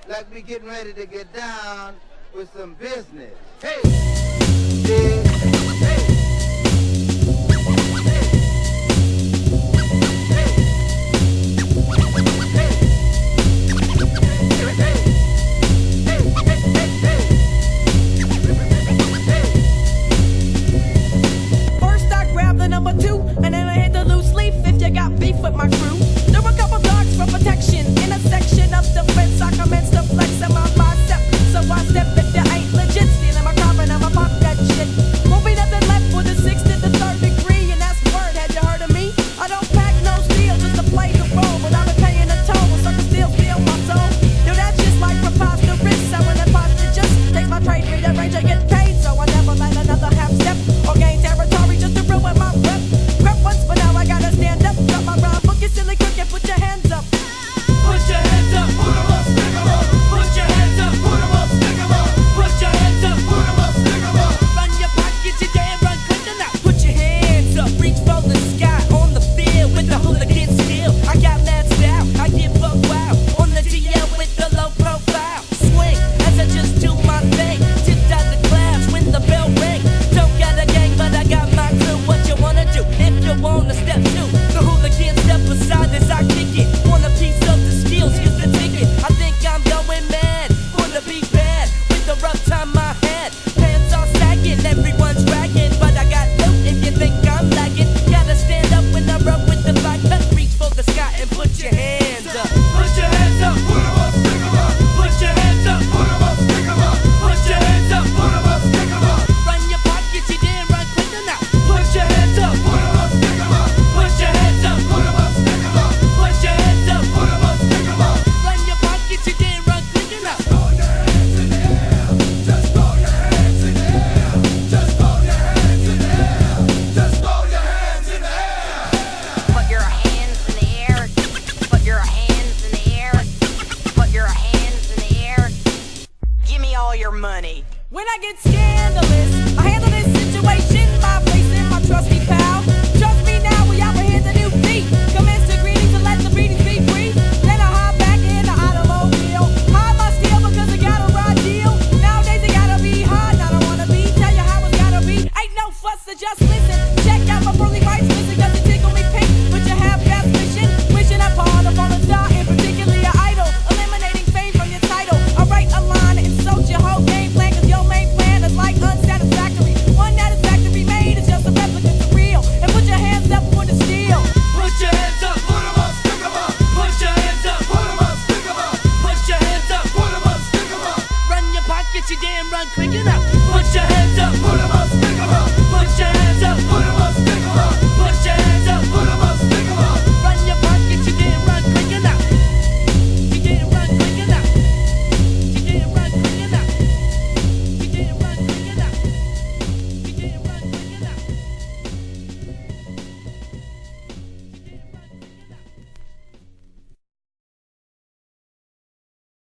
like we getting ready to get down with some business. Hey! Dig. Hey! With my crew, there were a couple dogs for protection. In a section of the fence, I commenced to flex in my bicep. So I step if you ain't legit, stealing my car and I'ma pop that shit. Won't be nothing left for the 6th to the 3rd degree, and that's word. Had you heard of me? I don't pack no steel just to play the role, but I'm paying a toll. So I can still feel my soul. Yo, that's just like preposterous. So when I pop to just take my trade, rearrange, I get paid. So I never let another half step or gain territory just to ruin my rep. Prep once, but now I gotta stand up. Drop my rhyme, book it silly quick and put your hands up. Put your hands up, put 'em up, stick 'em up. Put your hands up, put 'em up, stick 'em up. Put your hands up, put 'em up, stick 'em up. Run your pockets, you damn run quick enough. Put your hands up, reach for the sky on the field with the hooligan skill. I got mad style, I give a wow on the DL with the low profile. Swing as I just do my thing. Tipped out the clouds when the bell ring. Don't got a gang, but I got my crew. What you wanna do if you wanna step to the hooligan step aside as I kick it. Want a piece of the skills, use the ticket. I think I'm going mad, wanna be bad with the rough time I had. Pants are sagging, everyone's bragging, but I got loot if you think I'm lagging. Gotta stand up when I run with the vodka. Reach for the sky and put your hands up. Put your hands up, put 'em up, stick 'em up. Put your hands up, put 'em up, stick 'em up. Put your hands up, put 'em up, stick 'em up. Run your pockets, you didn't run quick enough. Put your hands up, put 'em up, stick 'em up. Put your hands up, put 'em up, stick 'em up. Put your hands up, put 'em up, stick 'em up. Run your pockets, you didn't run quick enough. Throw your hands in the air. Just throw your hands in the air. Just throw your hands in the air. Just throw your hands in the air. Put your hands in the air. Put your hands in the air. Put your hands in the air. Give me all your money. When I get scandalous, I handle this situation by placing my trusty pal. Trust me now, we apprehend the new beat. Commence the greetings and let the meetings be brief. Then I hop back in the automobile. Hide my steel because I got a raw deal. Nowadays it gotta be hard, I don't wanna be. Tell you how it's gotta be. Ain't no fuss, so just listen. Check out my pearly whites, listen, cause it tickle me pink. But you have fast wishing, wishing upon a fallen star, and particularly your idol. Eliminating fame from your title. I write a line and insult your whole game plan, cause your main plan is like unsatisfactory. One that is factory made is just a replica to real. And put your hands up for the steel. Put your hands up, put 'em up, stick 'em up. Put your hands up, put 'em up, stick 'em up. Put your hands up, put 'em up, stick 'em up. Run your pockets, you didn't run quick enough. Put your hands up.